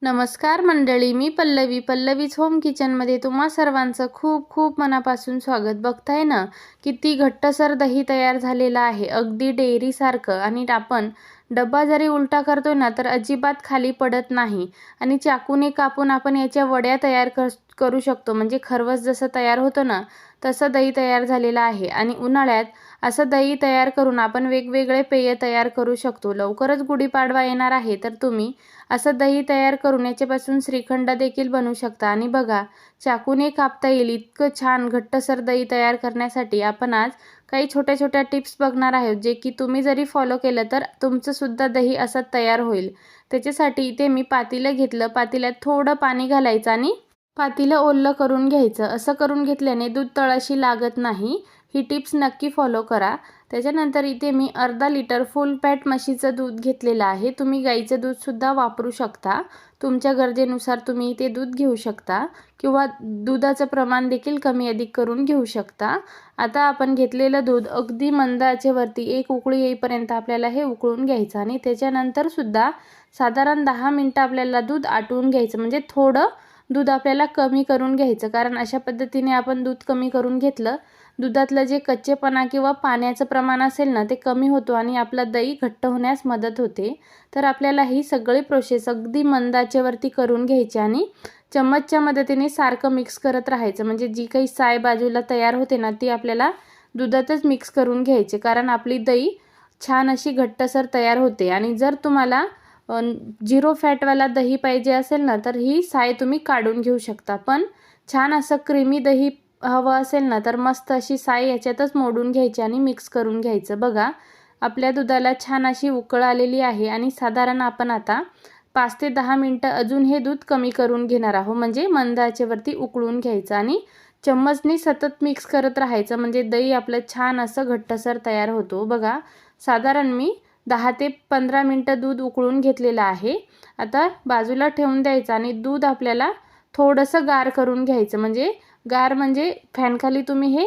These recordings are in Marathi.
नमस्कार मंडळी, मी पल्लवीज होम किचनमध्ये तुम्हा सर्वांचं खूप खूप मनापासून स्वागत. बघताय ना किती घट्टसर दही तयार झालेलं आहे, अगदी डेअरीसारखं. आणि आपण डब्बा जरी उलटा करतोय ना तर अजिबात खाली पडत नाही. आणि चाकूने कापून आपण याच्या वड्या तयार करू शकतो. म्हणजे खरवस जसं तयार होतं ना तसं दही तयार झालेलं आहे. आणि उन्हाळ्यात असं दही तयार करून आपण वेगवेगळे पेय तयार करू शकतो. लवकरच गुढीपाडवा येणार आहे, तर तुम्ही असं दही तयार करून याच्यापासून श्रीखंड देखील बनवू शकता. आणि बघा, चाकूने कापता येईल इतकं छान घट्टसर दही तयार करण्यासाठी आपण आज काही छोट्या छोट्या टिप्स बघणार आहोत, जे की तुम्ही जरी फॉलो केलं तर तुमचं सुद्धा दही असं तयार होईल. त्याच्यासाठी इथे मी पातेलं घेतलं. पातेल्यात थोडं पाणी घालायचं आणि पातेलं ओलं करून घ्यायचं. असं करून घेतल्याने दूध तळाशी लागत नाही. ही टिप्स नक्की फॉलो करा. त्याच्यानंतर इथे मी अर्धा लिटर फुल फॅट म्हशीचं दूध घेतलेलं आहे. तुम्ही गाईचं दूधसुद्धा वापरू शकता. तुमच्या गरजेनुसार तुम्ही ते दूध घेऊ शकता किंवा दुधाचं प्रमाण देखील कमी अधिक करून घेऊ शकता. आता आपण घेतलेलं दूध अगदी मंद आचेवरती एक उकळी येईपर्यंत आपल्याला हे उकळून घ्यायचं. आणि त्याच्यानंतरसुद्धा साधारण 10 मिनटं आपल्याला दूध आटवून घ्यायचं. म्हणजे थोडं दूध आपल्याला कमी करून घ्यायचं, कारण अशा पद्धतीने आपण दूध कमी करून घेतलं, दुधातलं जे कच्चेपणा किंवा पाण्याचं प्रमाण असेल ना ते कमी होतो आणि आपलं दही घट्ट होण्यास मदत होते. तर आपल्याला ही सगळी प्रोसेस अगदी मंद आचेवरती करून घ्यायची आणि चम्मचच्या मदतीने सारखं मिक्स करत राहायचं. म्हणजे जी काही साय बाजूला तयार होते ना ती आपल्याला दुधातच मिक्स करून घ्यायची, कारण आपली दही छान अशी घट्टसर तयार होते. आणि जर तुम्हाला 0 फॅटवाला दही पाहिजे असेल ना तर ही साय तुम्ही काढून घेऊ शकता. पण छान असं क्रीमी दही हवं असेल ना तर मस्त अशी साय याच्यातच मोडून घ्यायची आणि मिक्स करून घ्यायचं. बघा, आपल्या दुधाला छान अशी उकळ आलेली आहे. आणि साधारण आपण आता 5 ते 10 मिनटं अजून हे दूध कमी करून घेणार आहोत. म्हणजे मंद आचेवरती उकळून घ्यायचं आणि चम्मचने सतत मिक्स करत राहायचं. म्हणजे दही आपलं छान असं घट्टसर तयार होतो. बघा, साधारण मी 10 ते 15 मिनटं दूध उकळून घेतलेलं आहे. आता बाजूला ठेवून द्यायचं आणि दूध आपल्याला थोडंसं गार करून घ्यायचं. म्हणजे गार म्हणजे फॅनखाली तुम्ही हे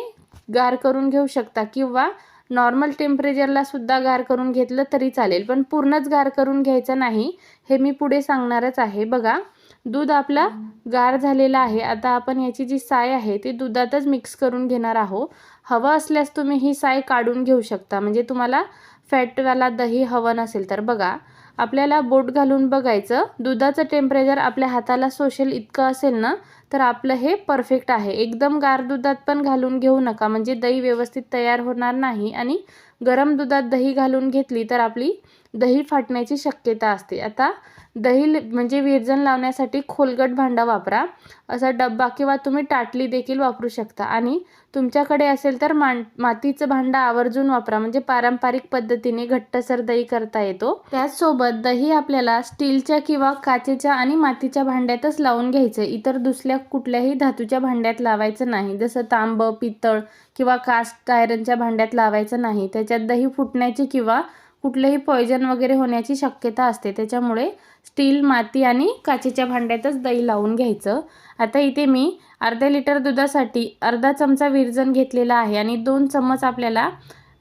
गार करून घेऊ शकता किंवा नॉर्मल टेम्परेचरला सुद्धा गार करून घेतलं तरी चालेल. पण पूर्णच गार करून घ्यायचं नाही, हे मी पुढे सांगणारच आहे. बघा, दूध आपला गार झालेला आहे. आता आपण याची जी साय आहे ती दुधातच मिक्स करून घेणार आहोत. हवं असल्यास तुम्ही ही साय काढून घेऊ शकता, म्हणजे तुम्हाला फॅटवाला दही हवं नसेल तर. बघा, आपल्याला बोट घालून बघायचं, दुधाचं टेम्परेचर आपल्या हाताला सोशेल इतकं असेल ना तर आपलं हे परफेक्ट आहे. एकदम गार दुधात पण घालून घेऊ नका, म्हणजे दही व्यवस्थित तयार होणार नाही. आणि गरम दुधात दही घालून घेतली तर आपली दही फाटण्याची शक्यता असते. आता दही म्हणजे विरजण लावण्यासाठी खोलगट भांडं वापरा. असा डब्बा किंवा तुम्ही ताटली देखील वापरू शकता. आणि तुमच्याकडे असेल तर मातीचं भांडं आवर्जून वापरा, म्हणजे पारंपरिक पद्धतीने घट्टसर दही करता येतो. त्याचसोबत दही आपल्याला स्टीलच्या किंवा काचेच्या आणि मातीच्या भांड्यातच लावून घ्यायचं. इतर दुसऱ्या कुठल्याही धातूच्या भांड्यात लावायचं नाही, जसं तांब, पितळ किंवा कास्ट आयरनच्या भांड्यात लावायचं नाही. त्याच्यात दही फुटण्याची किंवा कुठलेही पॉयझन वगैरे होण्याची शक्यता असते. त्याच्यामुळे स्टील, माती आणि काचेच्या भांड्यातच दही लावून घ्यायचं. आता इथे मी अर्ध्या लिटर दुधासाठी अर्धा चमचा विरजण घेतलेला आहे आणि 2 चम्मच आपल्याला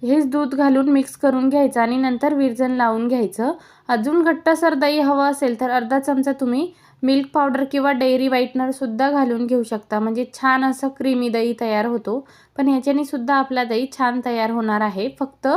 हेच दूध घालून मिक्स करून घ्यायचं आणि नंतर विरजण लावून घ्यायचं. अजून घट्टसर दही हवं असेल तर अर्धा चमचा तुम्ही मिल्क पावडर किंवा डेअरी व्हाईटनरसुद्धा घालून घेऊ शकता. म्हणजे छान असं क्रीमी दही तयार होतो. पण ह्याच्याने सुद्धा आपला दही छान तयार होणार आहे. फक्त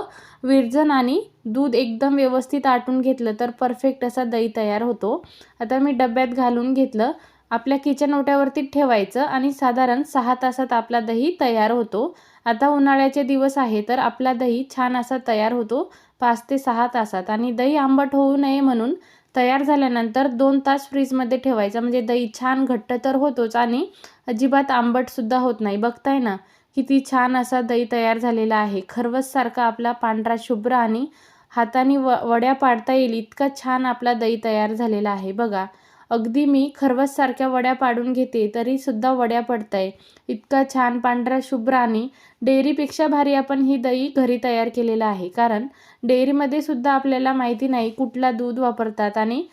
विरजण आणि दूध एकदम व्यवस्थित आटून घेतलं तर परफेक्ट असा दही तयार होतो. आता मी डब्यात घालून घेतलं. आपल्या किचन ओट्यावरती ठेवायचं आणि साधारण 6 तासात आपला दही तयार होतो. आता उन्हाळ्याचे दिवस आहे तर आपला दही छान असा तयार होतो 5 ते 6 तासात. आणि दही आंबट होऊ नये म्हणून तयार झाल्यानंतर 2 तास फ्रीजमध्ये ठेवायचं. म्हणजे दही छान घट्ट तर होतोच आणि अजिबात आंबटसुद्धा होत नाही. बघताय ना किती छान असा दही तयार झालेला आहे. खरवससारखा आपला पांढरा शुभ्र आणि हाताने वड्या पाडता येईल इतका छान आपला दही तयार झालेला आहे. बघा, अगदी मी खरवससारख्या वड्या पाडून घेते तरीसुद्धा वड्या पडताय. इतका छान पांढरा शुभ्र आणि डेअरीपेक्षा भारी आपण ही दही घरी तयार केलेलं आहे. कारण डेअरीमध्ये सुद्धा आपल्याला माहिती नाही कुठला दूध वापरतात आणि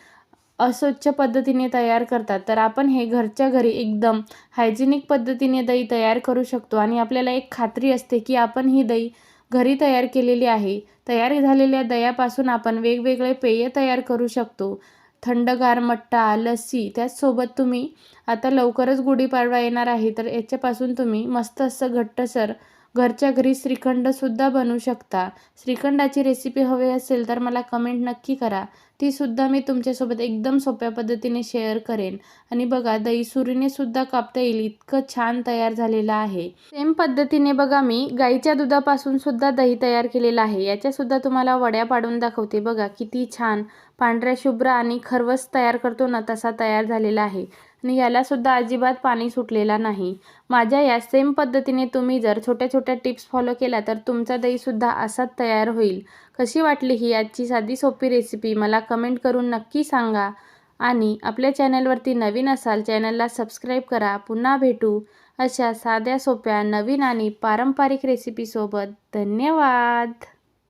अस्वच्छ पद्धतीने तयार करतात. तर आपण हे घरच्या घरी एकदम हायजेनिक पद्धतीने दही तयार करू शकतो. आणि आपल्याला एक खात्री असते की आपण ही दही घरी तयार केलेली आहे. तयार झालेल्या दह्यापासून आपण वेगवेगळे पेय तयार करू शकतो. थंडगार मट्टा, लस्सी त्याचसोबत तुम्ही आता लवकरच गुढीपाडवा येणार आहे, तर याच्यापासून तुम्ही मस्त असं घट्टसर घरच्या घरी श्रीखंडसुद्धा बनवू शकता. श्रीखंडाची रेसिपी हवी असेल तर मला कमेंट नक्की करा. तीसुद्धा मी तुमच्यासोबत एकदम सोप्या पद्धतीने शेअर करेन. आणि बघा दही सुरीने सुद्धा कापता येईल इतकं छान तयार झालेलं आहे. सेम पद्धतीने बघा मी गाईच्या दुधापासून सुद्धा दही तयार केलेलं आहे. याच्यासुद्धा तुम्हाला वड्या पाडून दाखवते. बघा किती छान पांढऱ्या शुभ्र आणि खरवस तयार करतो ना तसा तयार झालेला आहे. आणि यालासुद्धा अजिबात पाणी सुटलेला नाही. माझ्या या सेम पद्धतीने तुम्ही जर छोट्या छोट्या टिप्स फॉलो केल्या तर तुमचा दहीसुद्धा असाच तयार होईल. कशी वाटली ही आजची साधी सोपी रेसिपी मला कमेंट करून नक्की सांगा. आणि आपल्या चॅनलवरती नवीन असाल चॅनलला सबस्क्राईब करा. पुन्हा भेटू अशा साध्या सोप्या नवीन आणि पारंपरिक रेसिपीसोबत. धन्यवाद.